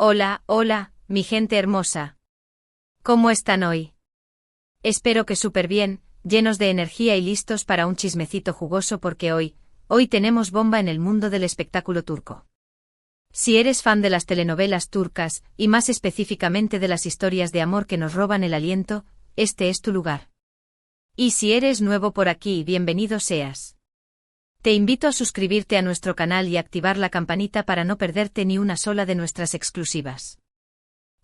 Hola, hola, mi gente hermosa. ¿Cómo están hoy? Espero que súper bien, llenos de energía y listos para un chismecito jugoso porque hoy tenemos bomba en el mundo del espectáculo turco. Si eres fan de las telenovelas turcas, y más específicamente de las historias de amor que nos roban el aliento, este es tu lugar. Y si eres nuevo por aquí, bienvenido seas. Te invito a suscribirte a nuestro canal y activar la campanita para no perderte ni una sola de nuestras exclusivas.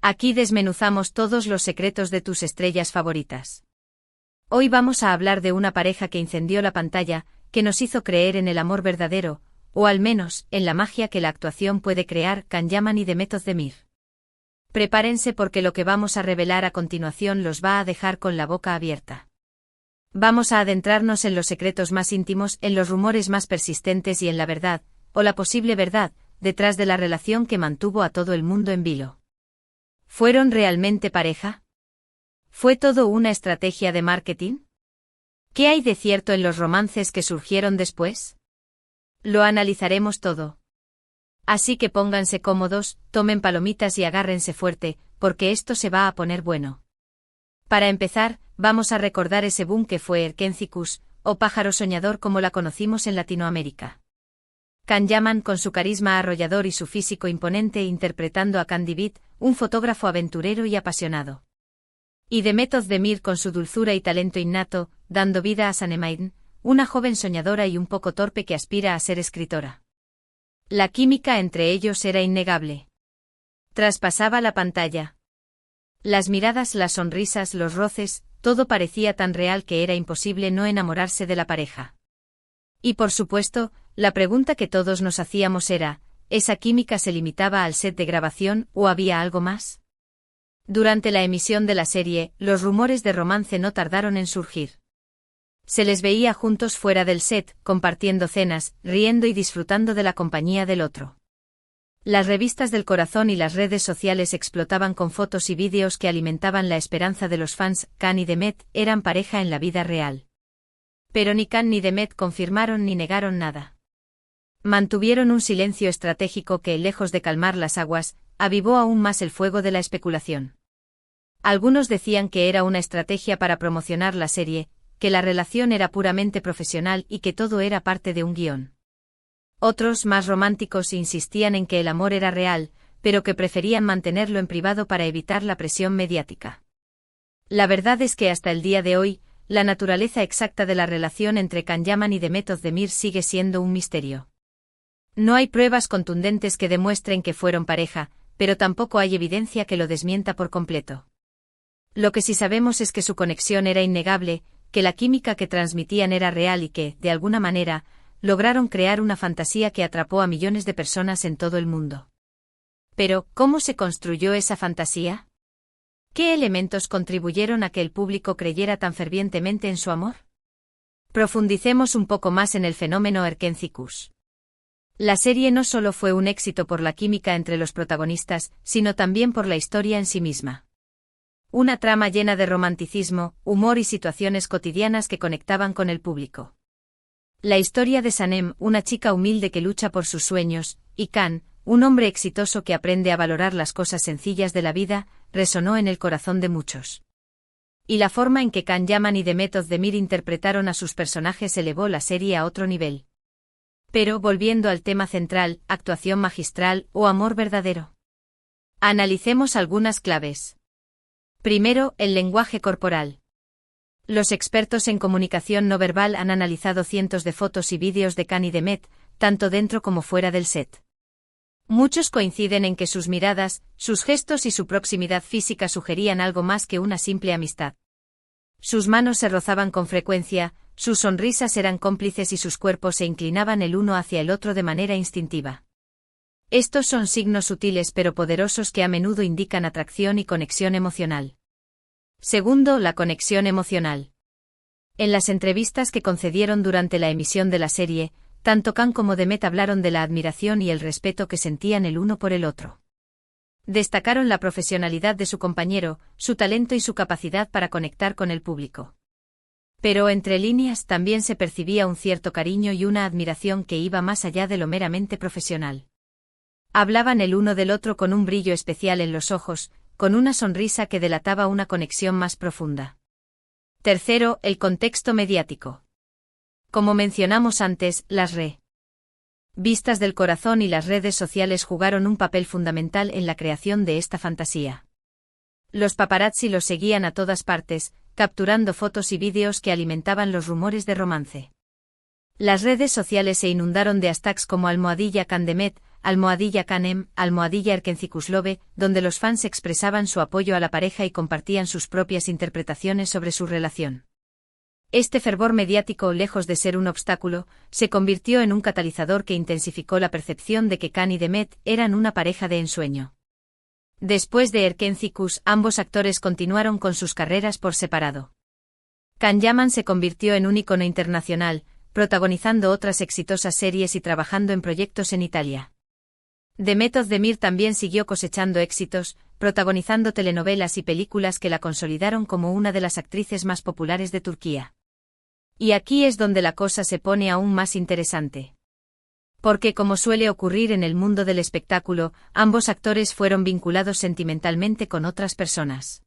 Aquí desmenuzamos todos los secretos de tus estrellas favoritas. Hoy vamos a hablar de una pareja que incendió la pantalla, que nos hizo creer en el amor verdadero, o al menos, en la magia que la actuación puede crear, Can Yaman y Demet Özdemir. Prepárense porque lo que vamos a revelar a continuación los va a dejar con la boca abierta. Vamos a adentrarnos en los secretos más íntimos, en los rumores más persistentes y en la verdad, o la posible verdad, detrás de la relación que mantuvo a todo el mundo en vilo. ¿Fueron realmente pareja? ¿Fue todo una estrategia de marketing? ¿Qué hay de cierto en los romances que surgieron después? Lo analizaremos todo. Así que pónganse cómodos, tomen palomitas y agárrense fuerte, porque esto se va a poner bueno. Para empezar, vamos a recordar ese boom que fue Erkencikus, o pájaro soñador como la conocimos en Latinoamérica. Can Yaman con su carisma arrollador y su físico imponente interpretando a Can Divit, un fotógrafo aventurero y apasionado. Y Demet Özdemir con su dulzura y talento innato, dando vida a Sanemane, una joven soñadora y un poco torpe que aspira a ser escritora. La química entre ellos era innegable. Traspasaba la pantalla. Las miradas, las sonrisas, los roces, todo parecía tan real que era imposible no enamorarse de la pareja. Y por supuesto, la pregunta que todos nos hacíamos era, ¿esa química se limitaba al set de grabación o había algo más? Durante la emisión de la serie, los rumores de romance no tardaron en surgir. Se les veía juntos fuera del set, compartiendo cenas, riendo y disfrutando de la compañía del otro. Las revistas del corazón y las redes sociales explotaban con fotos y vídeos que alimentaban la esperanza de los fans. Can y Demet eran pareja en la vida real. Pero ni Can ni Demet confirmaron ni negaron nada. Mantuvieron un silencio estratégico que, lejos de calmar las aguas, avivó aún más el fuego de la especulación. Algunos decían que era una estrategia para promocionar la serie, que la relación era puramente profesional y que todo era parte de un guión. Otros, más románticos, insistían en que el amor era real, pero que preferían mantenerlo en privado para evitar la presión mediática. La verdad es que hasta el día de hoy, la naturaleza exacta de la relación entre Can Yaman y Demet Özdemir sigue siendo un misterio. No hay pruebas contundentes que demuestren que fueron pareja, pero tampoco hay evidencia que lo desmienta por completo. Lo que sí sabemos es que su conexión era innegable, que la química que transmitían era real y que, de alguna manera, lograron crear una fantasía que atrapó a millones de personas en todo el mundo. Pero, ¿cómo se construyó esa fantasía? ¿Qué elementos contribuyeron a que el público creyera tan fervientemente en su amor? Profundicemos un poco más en el fenómeno Erkencikus. La serie no solo fue un éxito por la química entre los protagonistas, sino también por la historia en sí misma. Una trama llena de romanticismo, humor y situaciones cotidianas que conectaban con el público. La historia de Sanem, una chica humilde que lucha por sus sueños, y Can, un hombre exitoso que aprende a valorar las cosas sencillas de la vida, resonó en el corazón de muchos. Y la forma en que Can Yaman y Demet Özdemir interpretaron a sus personajes elevó la serie a otro nivel. Pero, volviendo al tema central, actuación magistral o amor verdadero. Analicemos algunas claves. Primero, el lenguaje corporal. Los expertos en comunicación no verbal han analizado cientos de fotos y vídeos de Can y Demet, tanto dentro como fuera del set. Muchos coinciden en que sus miradas, sus gestos y su proximidad física sugerían algo más que una simple amistad. Sus manos se rozaban con frecuencia, sus sonrisas eran cómplices y sus cuerpos se inclinaban el uno hacia el otro de manera instintiva. Estos son signos sutiles pero poderosos que a menudo indican atracción y conexión emocional. Segundo, la conexión emocional. En las entrevistas que concedieron durante la emisión de la serie, tanto Can como Demet hablaron de la admiración y el respeto que sentían el uno por el otro. Destacaron la profesionalidad de su compañero, su talento y su capacidad para conectar con el público. Pero entre líneas también se percibía un cierto cariño y una admiración que iba más allá de lo meramente profesional. Hablaban el uno del otro con un brillo especial en los ojos, con una sonrisa que delataba una conexión más profunda. Tercero, el contexto mediático. Como mencionamos antes, las revistas del corazón y las redes sociales jugaron un papel fundamental en la creación de esta fantasía. Los paparazzi los seguían a todas partes, capturando fotos y vídeos que alimentaban los rumores de romance. Las redes sociales se inundaron de hashtags como @Candemet, @Canem, @Erkencicuslove, donde los fans expresaban su apoyo a la pareja y compartían sus propias interpretaciones sobre su relación. Este fervor mediático, lejos de ser un obstáculo, se convirtió en un catalizador que intensificó la percepción de que Can y Demet eran una pareja de ensueño. Después de Erkencikus, ambos actores continuaron con sus carreras por separado. Can Yaman se convirtió en un ícono internacional, protagonizando otras exitosas series y trabajando en proyectos en Italia. Demet Özdemir también siguió cosechando éxitos, protagonizando telenovelas y películas que la consolidaron como una de las actrices más populares de Turquía. Y aquí es donde la cosa se pone aún más interesante. Porque, como suele ocurrir en el mundo del espectáculo, ambos actores fueron vinculados sentimentalmente con otras personas.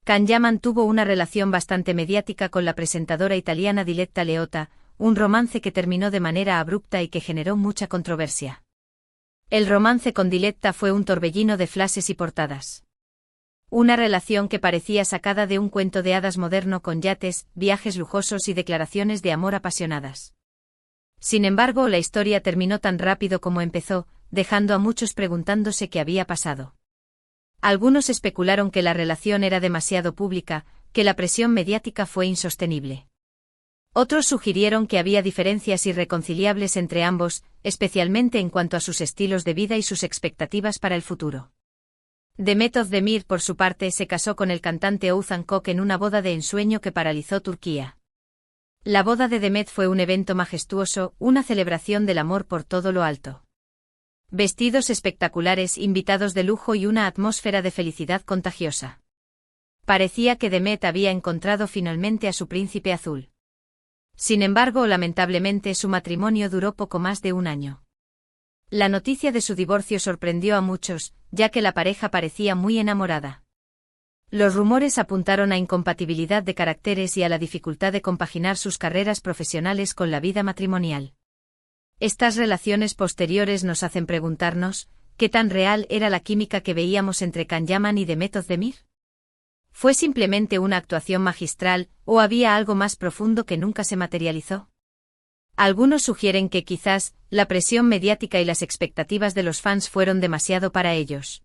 Can Yaman tuvo una relación bastante mediática con la presentadora italiana Diletta Leotta, un romance que terminó de manera abrupta y que generó mucha controversia. El romance con Diletta fue un torbellino de flashes y portadas. Una relación que parecía sacada de un cuento de hadas moderno con yates, viajes lujosos y declaraciones de amor apasionadas. Sin embargo, la historia terminó tan rápido como empezó, dejando a muchos preguntándose qué había pasado. Algunos especularon que la relación era demasiado pública, que la presión mediática fue insostenible. Otros sugirieron que había diferencias irreconciliables entre ambos, especialmente en cuanto a sus estilos de vida y sus expectativas para el futuro. Demet Özdemir, por su parte, se casó con el cantante Oğuzhan Koç en una boda de ensueño que paralizó Turquía. La boda de Demet fue un evento majestuoso, una celebración del amor por todo lo alto. Vestidos espectaculares, invitados de lujo y una atmósfera de felicidad contagiosa. Parecía que Demet había encontrado finalmente a su príncipe azul. Sin embargo, lamentablemente, su matrimonio duró poco más de un año. La noticia de su divorcio sorprendió a muchos, ya que la pareja parecía muy enamorada. Los rumores apuntaron a incompatibilidad de caracteres y a la dificultad de compaginar sus carreras profesionales con la vida matrimonial. Estas relaciones posteriores nos hacen preguntarnos, ¿qué tan real era la química que veíamos entre Can Yaman y Demet Özdemir? ¿Fue simplemente una actuación magistral, o había algo más profundo que nunca se materializó? Algunos sugieren que quizás, la presión mediática y las expectativas de los fans fueron demasiado para ellos.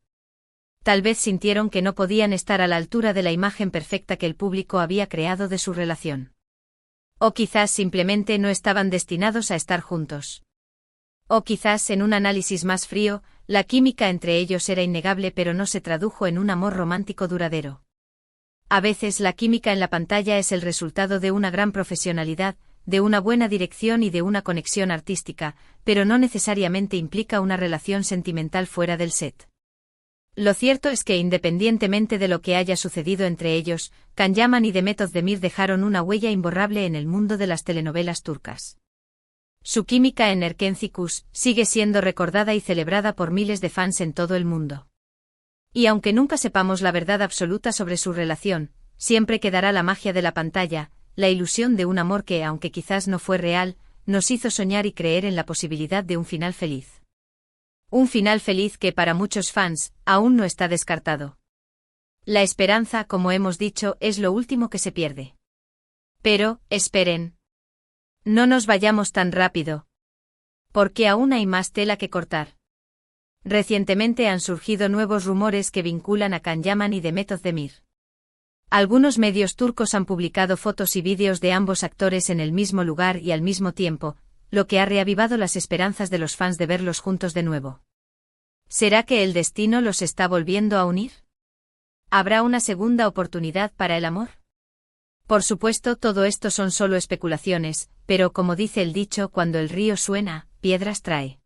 Tal vez sintieron que no podían estar a la altura de la imagen perfecta que el público había creado de su relación. O quizás simplemente no estaban destinados a estar juntos. O quizás, en un análisis más frío, la química entre ellos era innegable pero no se tradujo en un amor romántico duradero. A veces la química en la pantalla es el resultado de una gran profesionalidad, de una buena dirección y de una conexión artística, pero no necesariamente implica una relación sentimental fuera del set. Lo cierto es que independientemente de lo que haya sucedido entre ellos, Can Yaman y Demet Özdemir dejaron una huella imborrable en el mundo de las telenovelas turcas. Su química en Erkencikus sigue siendo recordada y celebrada por miles de fans en todo el mundo. Y aunque nunca sepamos la verdad absoluta sobre su relación, siempre quedará la magia de la pantalla, la ilusión de un amor que, aunque quizás no fue real, nos hizo soñar y creer en la posibilidad de un final feliz. Un final feliz que para muchos fans, aún no está descartado. La esperanza, como hemos dicho, es lo último que se pierde. Pero, esperen. No nos vayamos tan rápido. Porque aún hay más tela que cortar. Recientemente han surgido nuevos rumores que vinculan a Can Yaman y Demet Özdemir. Algunos medios turcos han publicado fotos y vídeos de ambos actores en el mismo lugar y al mismo tiempo, lo que ha reavivado las esperanzas de los fans de verlos juntos de nuevo. ¿Será que el destino los está volviendo a unir? ¿Habrá una segunda oportunidad para el amor? Por supuesto, todo esto son solo especulaciones, pero como dice el dicho, cuando el río suena, piedras trae.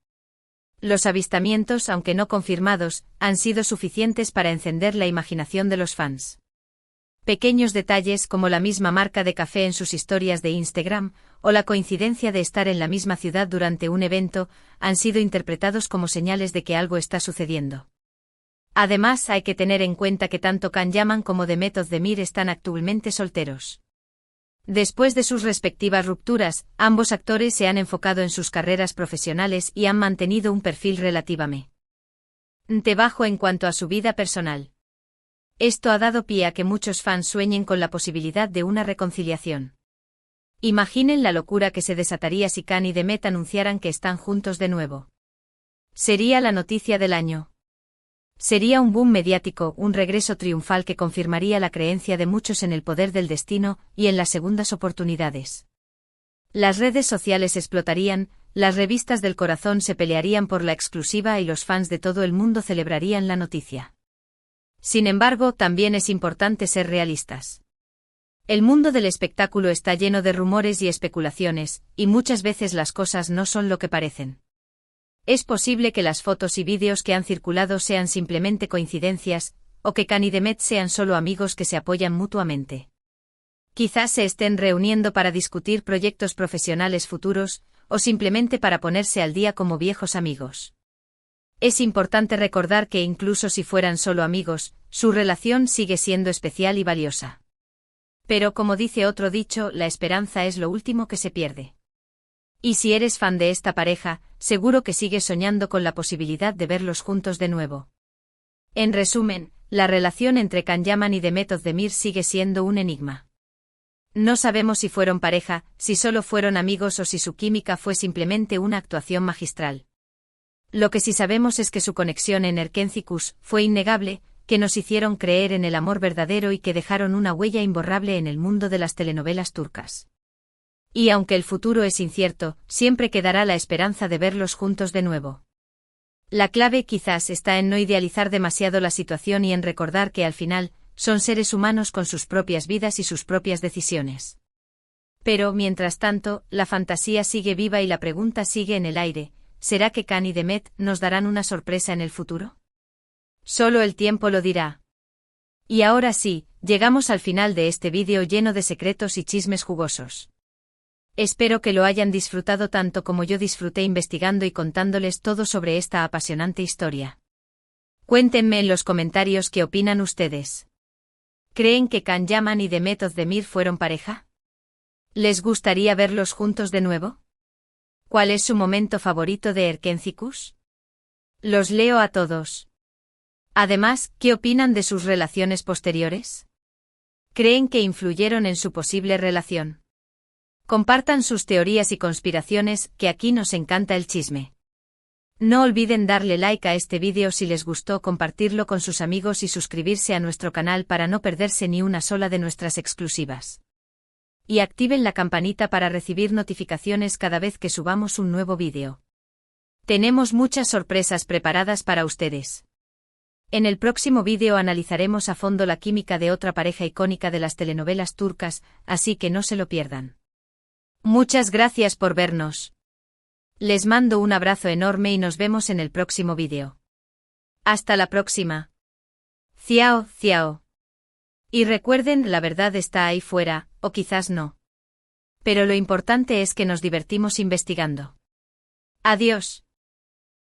Los avistamientos, aunque no confirmados, han sido suficientes para encender la imaginación de los fans. Pequeños detalles como la misma marca de café en sus historias de Instagram, o la coincidencia de estar en la misma ciudad durante un evento, han sido interpretados como señales de que algo está sucediendo. Además, hay que tener en cuenta que tanto Can Yaman como Demet Özdemir están actualmente solteros. Después de sus respectivas rupturas, ambos actores se han enfocado en sus carreras profesionales y han mantenido un perfil relativamente bajo en cuanto a su vida personal. Esto ha dado pie a que muchos fans sueñen con la posibilidad de una reconciliación. Imaginen la locura que se desataría si Can y Demet anunciaran que están juntos de nuevo. Sería la noticia del año. Sería un boom mediático, un regreso triunfal que confirmaría la creencia de muchos en el poder del destino y en las segundas oportunidades. Las redes sociales explotarían, las revistas del corazón se pelearían por la exclusiva y los fans de todo el mundo celebrarían la noticia. Sin embargo, también es importante ser realistas. El mundo del espectáculo está lleno de rumores y especulaciones, y muchas veces las cosas no son lo que parecen. Es posible que las fotos y vídeos que han circulado sean simplemente coincidencias, o que Can y Demet sean solo amigos que se apoyan mutuamente. Quizás se estén reuniendo para discutir proyectos profesionales futuros, o simplemente para ponerse al día como viejos amigos. Es importante recordar que incluso si fueran solo amigos, su relación sigue siendo especial y valiosa. Pero como dice otro dicho, la esperanza es lo último que se pierde. Y si eres fan de esta pareja, seguro que sigues soñando con la posibilidad de verlos juntos de nuevo. En resumen, la relación entre Can Yaman y Demet Özdemir sigue siendo un enigma. No sabemos si fueron pareja, si solo fueron amigos o si su química fue simplemente una actuación magistral. Lo que sí sabemos es que su conexión en Erkenci fue innegable, que nos hicieron creer en el amor verdadero y que dejaron una huella imborrable en el mundo de las telenovelas turcas. Y aunque el futuro es incierto, siempre quedará la esperanza de verlos juntos de nuevo. La clave quizás está en no idealizar demasiado la situación y en recordar que al final, son seres humanos con sus propias vidas y sus propias decisiones. Pero, mientras tanto, la fantasía sigue viva y la pregunta sigue en el aire: ¿será que Can y Demet nos darán una sorpresa en el futuro? Solo el tiempo lo dirá. Y ahora sí, llegamos al final de este vídeo lleno de secretos y chismes jugosos. Espero que lo hayan disfrutado tanto como yo disfruté investigando y contándoles todo sobre esta apasionante historia. Cuéntenme en los comentarios qué opinan ustedes. ¿Creen que Can Yaman y Demet Özdemir fueron pareja? ¿Les gustaría verlos juntos de nuevo? ¿Cuál es su momento favorito de Erkenci? Los leo a todos. Además, ¿qué opinan de sus relaciones posteriores? ¿Creen que influyeron en su posible relación? Compartan sus teorías y conspiraciones, que aquí nos encanta el chisme. No olviden darle like a este vídeo si les gustó, compartirlo con sus amigos y suscribirse a nuestro canal para no perderse ni una sola de nuestras exclusivas. Y activen la campanita para recibir notificaciones cada vez que subamos un nuevo vídeo. Tenemos muchas sorpresas preparadas para ustedes. En el próximo vídeo analizaremos a fondo la química de otra pareja icónica de las telenovelas turcas, así que no se lo pierdan. Muchas gracias por vernos. Les mando un abrazo enorme y nos vemos en el próximo vídeo. Hasta la próxima. Ciao, ciao. Y recuerden, la verdad está ahí fuera, o quizás no. Pero lo importante es que nos divertimos investigando. Adiós.